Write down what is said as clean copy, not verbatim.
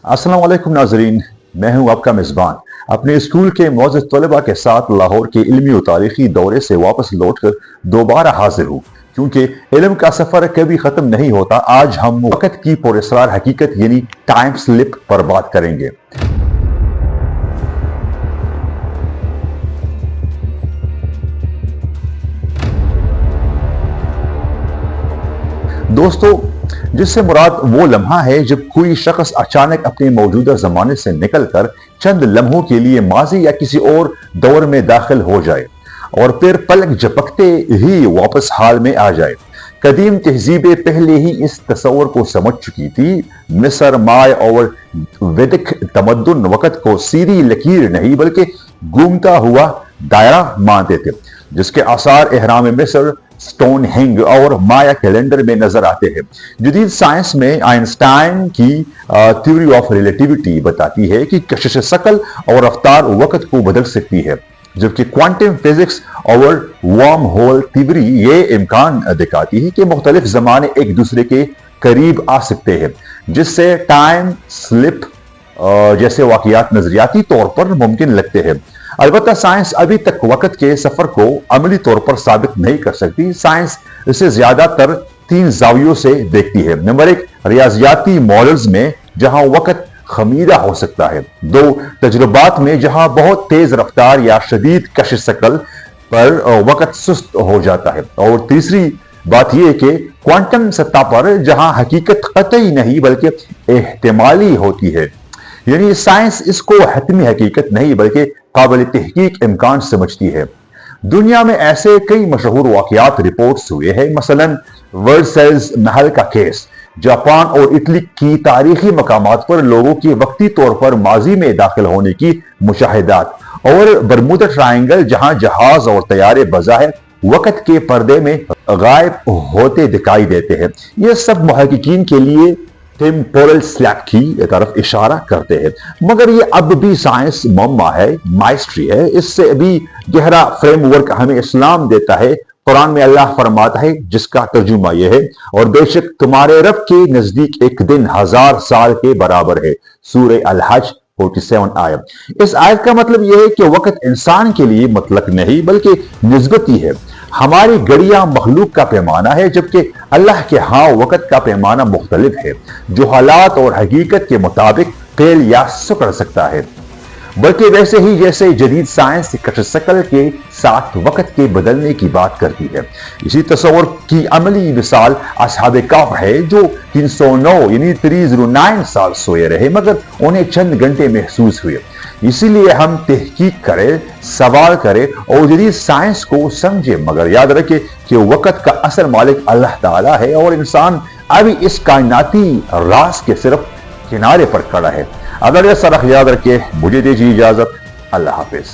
अस्सलाम वालेकुम नाज़रीन, मैं हूं आपका मेज़बान। अपने स्कूल के मौजूद तलबा के साथ लाहौर के इल्मी और तारीखी दौरे से वापस लौटकर दोबारा हाजिर हूं, क्योंकि इल्म का सफर कभी खत्म नहीं होता। आज हम वक्त की पुरअसरार हकीकत यानी टाइम स्लिप पर बात करेंगे। दोस्तों, जिससे मुराद वो लम्हा है जब कोई शख्स अचानक अपने मौजूदा जमाने से निकलकर चंद लम्हों के लिए माजी या किसी और दौर में दाखिल हो जाए और फिर पलक झपकते ही वापस हाल में आ जाए। कदीम तहजीबें पहले ही इस तस्वर को समझ चुकी थी। मिस्र, माय और वैदिक तमद्दुन वक्त को सीधी लकीर नहीं बल्कि घूमता हुआ दायरा मानते थे, जिसके आसार एहराम मिस्र, स्टोन हेंग और माया कैलेंडर में नजर आते हैं। जदीद साइंस में आइंस्टाइन की थ्योरी ऑफ रिलेटिविटी बताती है कि कशिश शकल और रफ्तार वक्त को बदल सकती है, जबकि क्वांटम फिजिक्स और वर्म होल थ्योरी ये इम्कान दिखाती है कि मुख्तलिफ जमाने एक दूसरे के करीब आ सकते हैं, जिससे टाइम स्लिप जैसे वाकयात नजरियाती तौर पर मुमकिन लगते हैं। अलबत्ता साइंस अभी तक वक्त के सफर को अमली तौर पर साबित नहीं कर सकती। साइंस इसे ज्यादातर तीन जावियों से देखती है। नंबर एक, रियाजियाती मॉडल्स में जहां वक्त खमीरा हो सकता है। दो, तजुर्बात में जहां बहुत तेज रफ्तार या शदीद कशिश शकल पर वक्त सुस्त हो जाता है। और तीसरी बात यह कि क्वांटम सतह पर जहां हकीकत कतई नहीं बल्कि एहतिमाली होती है। यानी साइंस इसको हतमी हकीकत नहीं बल्कि काबिल तहकीक इम्कान समझती है। दुनिया में ऐसे कई मशहूर वाकयात रिपोर्ट्स हुए हैं, मसलन वर्सेल्स महल का केस, जापान और इटली की तारीखी मकामात पर लोगों की वक्ती तौर पर माजी में दाखिल होने की मुशाहिदात, और बरमूदा ट्रायंगल जहां जहाज और तैयारे बज़ाहिर वक्त के पर्दे में गायब होते दिखाई देते हैं। ये सब मुहक्किकीन के लिए टेम्पोरल स्लैप की तरफ इशारा करते हैं, मगर ये अब भी साइंस मम्मा है, माइस्ट्री है। इससे भी गहरा फ्रेमवर्क हमें इस्लाम देता है। कुरान में अल्लाह फरमाता है, जिसका तर्जुमा यह है, और बेशक तुम्हारे रब के नजदीक एक दिन 1000 साल के बराबर है। सूरह अल हज 47 आयत। इस आयत का मतलब यह है कि वक्त इंसान के लिए मुतलक नहीं बल्कि निस्बती है। हमारी घड़ियां मखलूक का पैमाना है, जबकि अल्लाह के यहाँ वक्त का पैमाना मुख्तलिफ है, जो हालात और हकीकत के मुताबिक फेल या सुकड़ सकता है। बल्कि वैसे ही जैसे जदीद साइंस कशिश शकल के साथ वक्त के बदलने की बात करती है। इसी तस्वर की अमली मिसाल असहाबे कहफ है, जो 309 यानी 309 साल सोए रहे मगर उन्हें चंद घंटे महसूस हुए। इसीलिए हम तहकीक करें, सवाल करें और जदीद साइंस को समझे, मगर याद रखें कि वक्त का असल मालिक अल्लाह ताला है और इंसान अभी इस कायनाती राज के सिर्फ किनारे पर खड़ा है। अगर यह सरख याद रखे, मुझे दीजिए इजाजत। अल्लाह हाफिज।